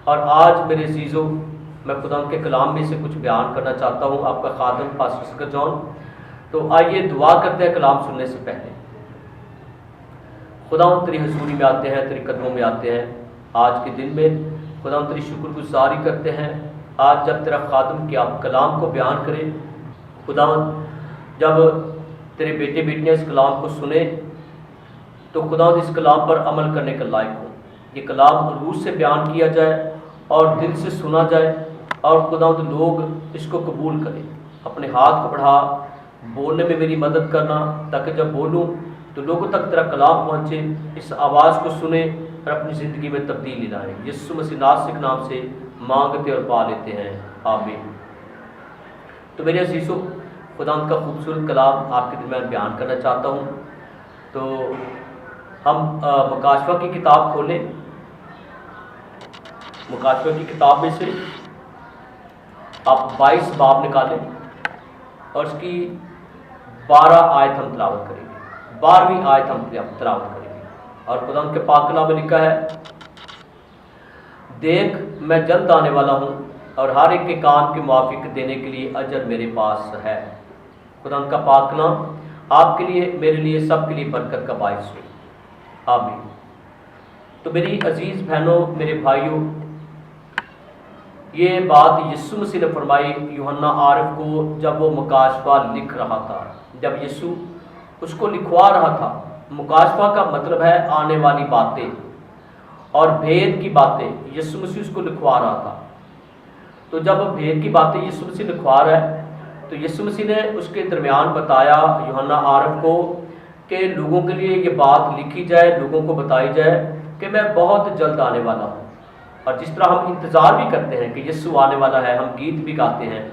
اور آج میرے عزیزوں میں خدا کے کلام میں سے کچھ بیان کرنا چاہتا ہوں، آپ کا خادم پاسٹر اسکر جان۔ تو آئیے دعا کرتے ہیں کلام سننے سے پہلے۔ خدا تیری حضوری میں آتے ہیں، تیری قدموں میں آتے ہیں آج کے دن میں۔ خدا تیری شکر گزاری کرتے ہیں آج جب تیرا خادم کے آپ کلام کو بیان کرے۔ خدا جب تیرے بیٹے بیٹیاں اس کلام کو سنیں تو خدا اس کلام پر عمل کرنے کا لائق ہو۔ یہ کلام روح سے بیان کیا جائے اور دل سے سنا جائے، اور خدا لوگ اس کو قبول کریں۔ اپنے ہاتھ کو بڑھا، بولنے میں میری مدد کرنا، تاکہ جب بولوں تو لوگوں تک تیرا کلام پہنچے، اس آواز کو سنیں اور اپنی زندگی میں تبدیلی لائیں۔ یسوع مسیح ناصر نام سے مانگتے اور پا لیتے ہیں، آمین۔ تو میرے عزیزوں، خدا کا خوبصورت کلام آپ کے درمیان بیان کرنا چاہتا ہوں۔ تو ہم مکاشفہ کی کتاب کھولیں، مکاشفہ کی کتاب میں سے آپ 22 باب نکالیں اور اس کی 12 آیت ہم تلاوت کریں گے، 12ویں آیت ہم تلاوت کریں گے۔ اور خدا کے پاک کلام میں لکھا ہے، دیکھ میں جلد آنے والا ہوں اور ہر ایک کے کام کے موافق دینے کے لیے اجر میرے پاس ہے۔ خدا کا پاک کلام آپ کے لیے، میرے لیے، سب کے لیے برکت کا باعث ہو، آمین۔ تو میری عزیز بہنوں، میرے بھائیوں، یہ بات یسوع مسیح نے فرمائی یوحنا عارف کو جب وہ مکاشفہ لکھ رہا تھا، جب یسوع اس کو لکھوا رہا تھا۔ مکاشفہ کا مطلب ہے آنے والی باتیں اور بھید کی باتیں، یسوع مسیح اس کو لکھوا رہا تھا۔ تو جب بھید کی باتیں یسوع مسیح لکھوا رہا ہے تو یسوع مسیح نے اس کے درمیان بتایا یوحنا عارف کو کہ لوگوں کے لیے یہ بات لکھی جائے، لوگوں کو بتائی جائے کہ میں بہت جلد آنے والا ہوں۔ اور جس طرح ہم انتظار بھی کرتے ہیں کہ یسوع آنے والا ہے، ہم گیت بھی گاتے ہیں،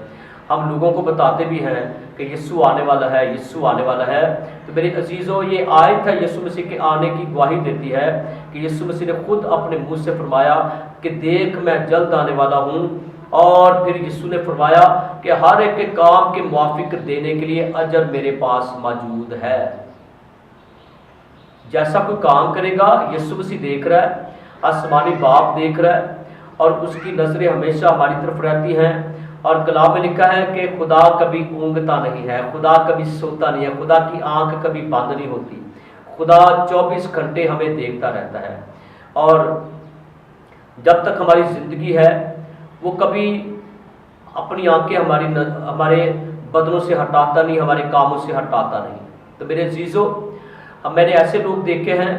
ہم لوگوں کو بتاتے بھی ہیں کہ یسوع آنے والا ہے، یسوع آنے والا ہے۔ تو میرے عزیزوں، یہ آیت ہے یسوع مسیح کے آنے کی گواہی دیتی ہے کہ یسوع مسیح نے خود اپنے منہ سے فرمایا کہ دیکھ میں جلد آنے والا ہوں، اور پھر یسوع نے فرمایا کہ ہر ایک کے کام کے موافق دینے کے لیے اجر میرے پاس موجود ہے۔ جیسا کوئی کام کرے گا یسوع مسیح دیکھ رہا ہے، آسمانی باپ دیکھ رہا ہے، اور اس کی نظریں ہمیشہ ہماری طرف رہتی ہیں۔ اور کلام میں لکھا ہے کہ خدا کبھی اونگتا نہیں ہے، خدا کبھی سوتا نہیں ہے، خدا کی آنکھ کبھی بند نہیں ہوتی، خدا 24 گھنٹے ہمیں دیکھتا رہتا ہے۔ اور جب تک ہماری زندگی ہے وہ کبھی اپنی آنکھیں ہمارے بدنوں سے ہٹاتا نہیں، ہمارے کاموں سے ہٹاتا نہیں۔ تو میرے عزیزوں، میں نے ایسے لوگ دیکھے ہیں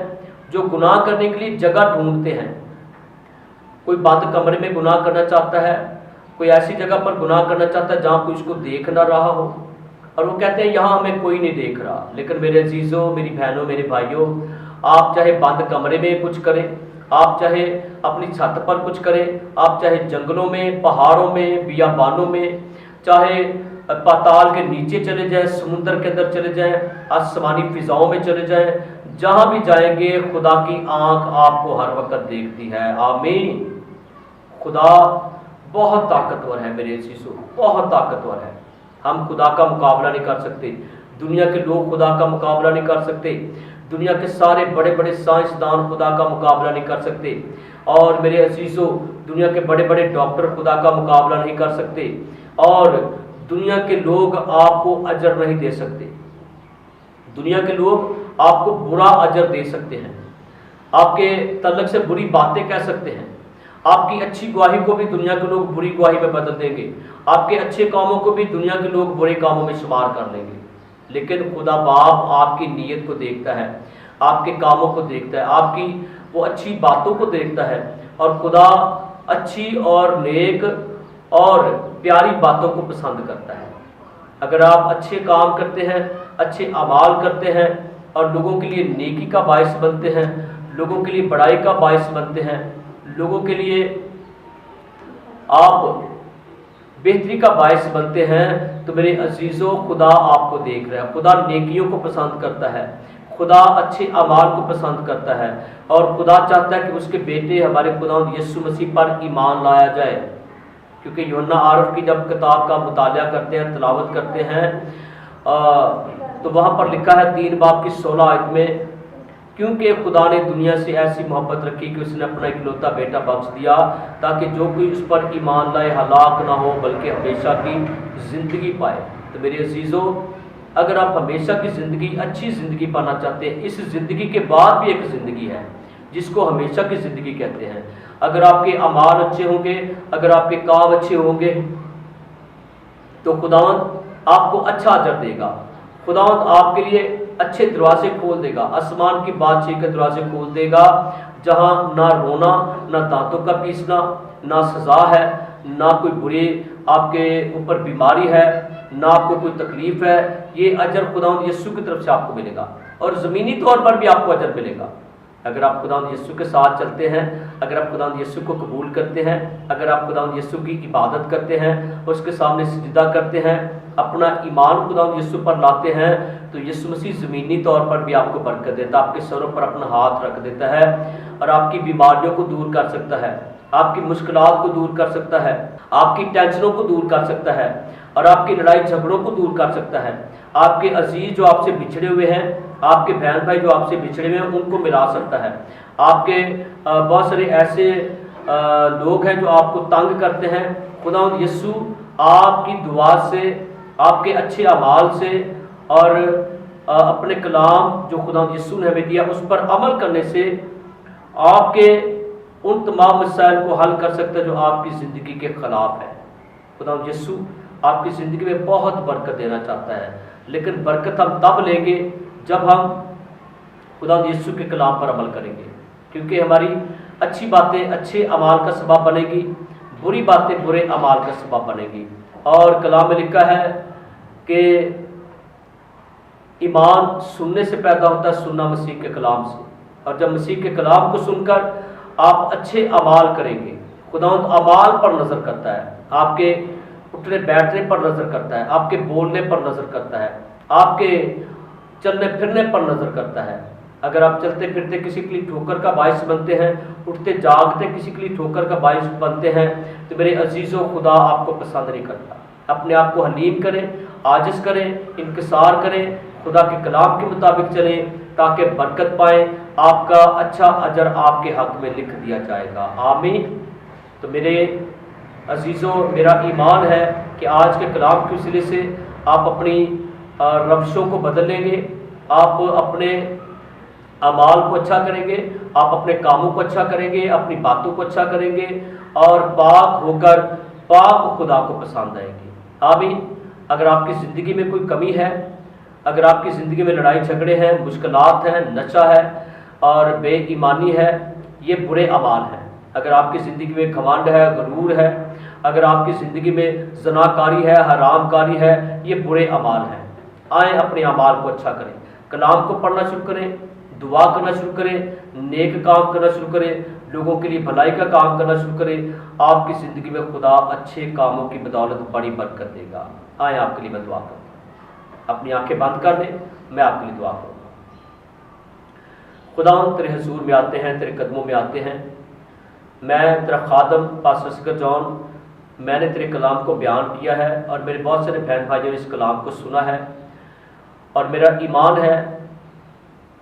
جو گناہ کرنے کے لیے جگہ ڈھونڈتے ہیں۔ کوئی بند کمرے میں گناہ کرنا چاہتا ہے، کوئی ایسی جگہ پر گناہ کرنا چاہتا ہے جہاں کوئی اس کو دیکھ نہ رہا ہو، اور وہ کہتے ہیں یہاں ہمیں کوئی نہیں دیکھ رہا۔ لیکن میرے عزیزوں، میری بہنوں، میرے بھائیوں، آپ چاہے بند کمرے میں کچھ کریں، آپ چاہے اپنی چھت پر کچھ کریں، آپ چاہے جنگلوں میں، پہاڑوں میں، بیابانوں میں، چاہے پاتال کے نیچے چلے جائیں، سمندر کے اندر چلے جائیں، آسمانی فضاؤں میں چلے جائیں، جہاں بھی جائیں گے خدا کی آنکھ آپ کو ہر وقت دیکھتی ہے، آمین۔ خدا بہت طاقتور ہے میرے عزیزوں، بہت طاقتور ہے۔ ہم خدا کا مقابلہ نہیں کر سکتے، دنیا کے لوگ خدا کا مقابلہ نہیں کر سکتے، دنیا کے سارے بڑے بڑے سائنسدان خدا کا مقابلہ نہیں کر سکتے، اور میرے عزیزوں دنیا کے بڑے بڑے ڈاکٹر خدا کا مقابلہ نہیں کر سکتے، اور دنیا کے لوگ آپ کو اجر نہیں دے سکتے۔ دنیا کے لوگ آپ کو برا اجر دے سکتے ہیں، آپ کے تعلق سے بری باتیں کہہ سکتے ہیں، آپ کی اچھی گواہی کو بھی دنیا کے لوگ بری گواہی میں بدل دیں گے، آپ کے اچھے کاموں کو بھی دنیا کے لوگ برے کاموں میں شمار کر لیں گے۔ لیکن خدا باپ آپ کی نیت کو دیکھتا ہے، آپ کے کاموں کو دیکھتا ہے، آپ کی وہ اچھی باتوں کو دیکھتا ہے، اور خدا اچھی اور نیک اور پیاری باتوں کو پسند کرتا ہے۔ اگر آپ اچھے کام کرتے ہیں، اچھے اعمال کرتے ہیں، اور لوگوں کے لیے نیکی کا باعث بنتے ہیں، لوگوں کے لیے بڑائی کا باعث بنتے ہیں، لوگوں کے لیے آپ بہتری کا باعث بنتے ہیں، تو میرے عزیزوں خدا آپ کو دیکھ رہا ہے، خدا نیکیوں کو پسند کرتا ہے، خدا اچھے اعمال کو پسند کرتا ہے، اور خدا چاہتا ہے کہ اس کے بیٹے ہمارے خدا یسوع مسیح پر ایمان لایا جائے۔ کیونکہ یوحنا عارف کی جب کتاب کا مطالعہ کرتے ہیں، تلاوت کرتے ہیں، تو وہاں پر لکھا ہے 3 باب کی 16 آیت میں क्योंकि खुदा ने दुनिया से ऐसी मोहब्बत रखी कि उसने अपना इकलौता बेटा बख्श दिया ताकि जो कोई उस पर ईमान लाए हलाक ना हो बल्कि हमेशा की ज़िंदगी पाए। तो मेरे अजीज़ों, अगर आप हमेशा की ज़िंदगी, अच्छी ज़िंदगी पाना चाहते हैं, इस ज़िंदगी के बाद भी एक ज़िंदगी है जिसको हमेशा की ज़िंदगी कहते हैं। अगर आपके अमाल अच्छे होंगे, अगर आपके काम अच्छे होंगे, तो खुदावंद आपको अच्छा अजर देगा। खुदावंद आपके लिए अच्छे दरवाजे खोल देगा, आसमान की बादशाही के दरवाजे खोल देगा, जहाँ ना रोना, ना दांतों का पीसना, ना सज़ा है, ना कोई बुरी आपके ऊपर बीमारी है, ना आपको कोई तकलीफ है। ये अजर खुदावंद यीशु की तरफ से आपको मिलेगा और ज़मीनी तौर पर भी आपको अजर मिलेगा। अगर आप खुदावंद यीशु के साथ चलते हैं, अगर आप खुदावंद यीशु को कबूल करते हैं, अगर आप खुदावंद यीशु की इबादत करते हैं, उसके सामने सजदा करते हैं, अपना ईमान खुदावंद यीशु पर लाते हैं, तो यीशु मसीह ज़मीनी तौर पर भी आपको बरकत देता है, आपके सरों पर अपना हाथ रख देता है और आपकी बीमारियों को दूर कर सकता है, आपकी मुश्किलात को दूर कर सकता है, आपकी टेंशनों को दूर कर सकता है और आपकी लड़ाई झगड़ों को दूर कर सकता है। आपके अजीज जो आपसे बिछड़े हुए हैं, आपके बहन भाई जो आपसे बिछड़े हुए हैं, उनको मिला सकता है। आपके बहुत सारे ऐसे लोग हैं जो आपको तंग करते हैं, खुदावंद यीशु आपकी दुआ से, आपके अच्छे अमाल से और अपने कलाम जो खुदावंद यीशु ने हमें दिया उस पर अमल करने से आपके उन तमाम मसाइल को हल कर सकता है जो आपकी ज़िंदगी के ख़िलाफ़ है। खुदावंद यीशु आपकी ज़िंदगी में बहुत बरकत देना चाहता है, लेकिन बरकत हम तब लेंगे जब हम खुदावंद यीशु के कलाम पर अमल करेंगे, क्योंकि हमारी अच्छी बातें अच्छे अमाल का सबब बनेगी, बुरी बातें बुरे अमाल का सबब बनेगी। और कलाम में लिखा है कि ईमान सुनने से पैदा होता है, सुनना मसीह के कलाम से, और जब मसीह के कलाम को सुनकर आप अच्छे अमाल करेंगे, खुदावंद अमाल पर नज़र करता है, आपके उठने बैठने पर नज़र करता है, आपके बोलने पर नज़र करता है, आपके चलने फिरने पर नज़र करता है। अगर आप चलते फिरते किसी के लिए ठोकर का बायस बनते हैं, उठते जागते किसी के लिए ठोकर का बायस बनते हैं, तो मेरे अजीज़ों, खुदा आपको पसंद नहीं करता। अपने आप को हलीम करें, आजिज़ करें, इंकिसार करें, खुदा के कलाम के मुताबिक चलें ताकि बरकत पाएँ, आपका अच्छा अजर आपके हक़ में लिख दिया जाएगा। आमीन। तो मेरे अजीज़ों, मेरा ईमान है कि आज के कलाम के वसीले से आप अपनी रवशों को बदल लेंगे, आप अपने अमाल को अच्छा करेंगे, आप अपने कामों को अच्छा करेंगे, अपनी बातों को अच्छा करेंगे और पाक होकर पाक खुदा को पसंद आएंगे। आमीन। अगर आपकी ज़िंदगी में कोई कमी है, अगर आपकी ज़िंदगी में लड़ाई झगड़े हैं, मुश्किलात हैं, नशा है और बेईमानी है, ये बुरे अमाल हैं। अगर आपकी ज़िंदगी में घमंड है, गुरूर है, अगर आपकी ज़िंदगी में ज़नाकारी है, हरामकारी है, ये बुरे अमाल हैं। आए अपने अमाल को अच्छा करें, कलाम को पढ़ना शुरू करें, दुआ करना शुरू करें, नेक काम करना शुरू करें, लोगों के लिए भलाई का काम करना शुरू करें। आपकी ज़िंदगी में खुदा अच्छे कामों की बदौलत बड़ी बरकत देगा। आए आपके लिए मैं दुआ करूँ, अपनी आंखें बंद कर दें, मैं आपके लिए दुआ करूँगा। खुदा तेरे हुजूर में आते हैं, तेरे कदमों में आते हैं। मैं तेरा खादम पास्टर असगर जॉन, मैंने तेरे कलाम को बयान किया है और मेरे बहुत सारे बहन भाइयों ने इस कलाम को सुना है, और मेरा ईमान है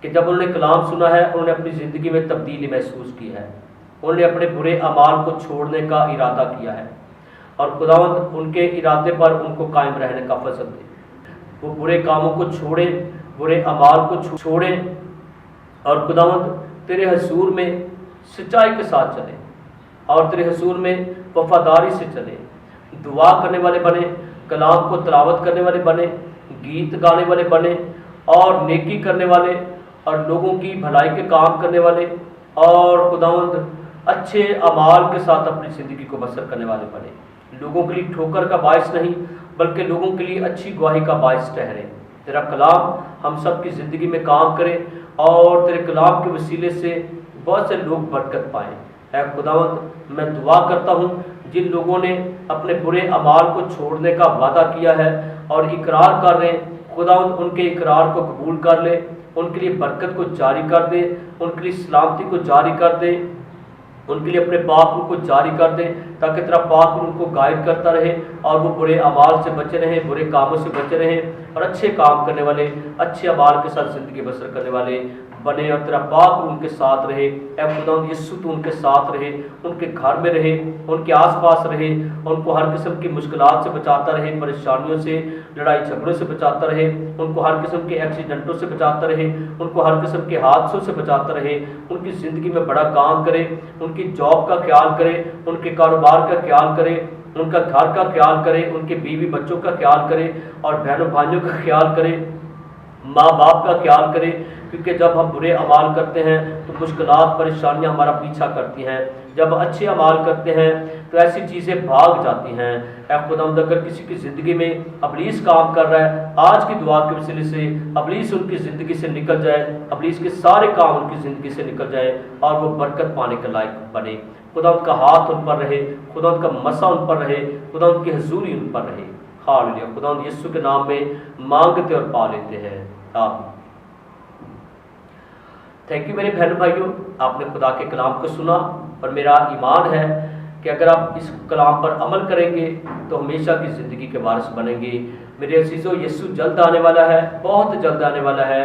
कि जब उन्होंने कलाम सुना है उन्होंने अपनी ज़िंदगी में तब्दीली महसूस की है, उन्होंने अपने बुरे अमाल को छोड़ने का इरादा किया है और खुदावंद उनके इरादे पर उनको कायम रहने का फजल दे। वो बुरे कामों को छोड़ें, बुरे अमाल को छोड़ें और खुदावंद तेरे हुजूर में सच्चाई के साथ चलें और तेरे हुजूर में वफादारी से चलें, दुआ करने वाले बने, कलाम को तिलावत करने वाले बने, गीत गाने वाले बने और नेकी करने वाले और लोगों की भलाई के काम करने वाले और खुदावंद अच्छे अमाल के साथ अपनी ज़िंदगी को बसर करने वाले बने। लोगों के लिए ठोकर का बायस नहीं बल्कि लोगों के लिए अच्छी गवाही का बायस ठहरे। तेरा कलाम हम सब की ज़िंदगी में काम करे और तेरे कलाम के वसीले से बहुत से लोग बरकत पाएँ। ऐ खुदावंद, मैं दुआ करता हूँ जिन लोगों ने अपने बुरे अमाल को छोड़ने का वादा किया है और इकरार कर रहे हैं, खुदावंद उनके इकरार को कबूल कर ले, उनके लिए बरकत को जारी कर दे, उनके लिए सलामती को जारी कर दे, उनके लिए अपने पाक को जारी कर दे ताकि तेरा पाक उनको गाइड करता रहे और वो बुरे अमाल से बचे रहें, बुरे कामों से बचे रहें और अच्छे काम करने वाले, अच्छे अमाल के साथ ज़िंदगी बसर करने वाले बने और तेरा पाक उनके साथ रहे। ऐ खुदावंद यीशु तू उनके साथ रहे, उनके घर में रहे, उनके आसपास रहे, उनको हर किस्म की मुश्किलात से बचाता रहे, परेशानियों से, लड़ाई झगड़ों से बचाता रहे, उनको हर किस्म के एक्सीडेंटों से बचाता रहे, उनको हर किस्म के हादसों से बचाता रहे, उनकी ज़िंदगी में बड़ा काम करे, उनकी जॉब का ख्याल करे, उनके कारोबार का ख्याल करे, उनका घर का ख्याल करे, उनके बीवी बच्चों का ख्याल करे और बहनों भाइयों का ख्याल करे, माँ बाप का ख्याल करे। क्योंकि जब हम बुरे अमाल करते हैं तो मुश्किलात परेशानियां हमारा पीछा करती हैं, जब अच्छे अमाल करते हैं तो ऐसी चीज़ें भाग जाती हैं। ऐ खुदावंद अगर किसी की ज़िंदगी में इब्लीस काम कर रहा है, आज की दुआ के वसीले से इब्लीस उनकी ज़िंदगी से निकल जाए, इब्लीस के सारे काम उनकी ज़िंदगी से निकल जाए और वो बरकत पाने के लायक बने। खुदावंद का हाथ उन पर रहे, खुदावंद का मसा उन पर रहे, खुदावंद की हजूरी उन पर रहे। हालेलुया। खुदावंद यीशु के नाम में मांगते और पा लेते हैं, आमीन। थैंक यू मेरे बहन भाइयों, आपने खुदा के कलाम को सुना और मेरा ईमान है कि अगर आप इस कलाम पर अमल करेंगे तो हमेशा की ज़िंदगी के वारिस बनेंगे। मेरे अजीज़ों, यीशु जल्द आने वाला है, बहुत जल्द आने वाला है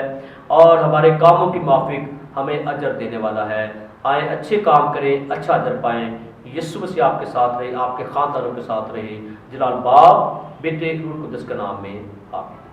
और हमारे कामों की माफिक हमें अजर देने वाला है। आए अच्छे काम करें, अच्छा अजर पाएँ। यीशु मसीह आपके साथ रहे, आपके ख़ानदानों के साथ रहे। जलाल बाप, बेटे, रूह कुद्दस के नाम में, आमीन।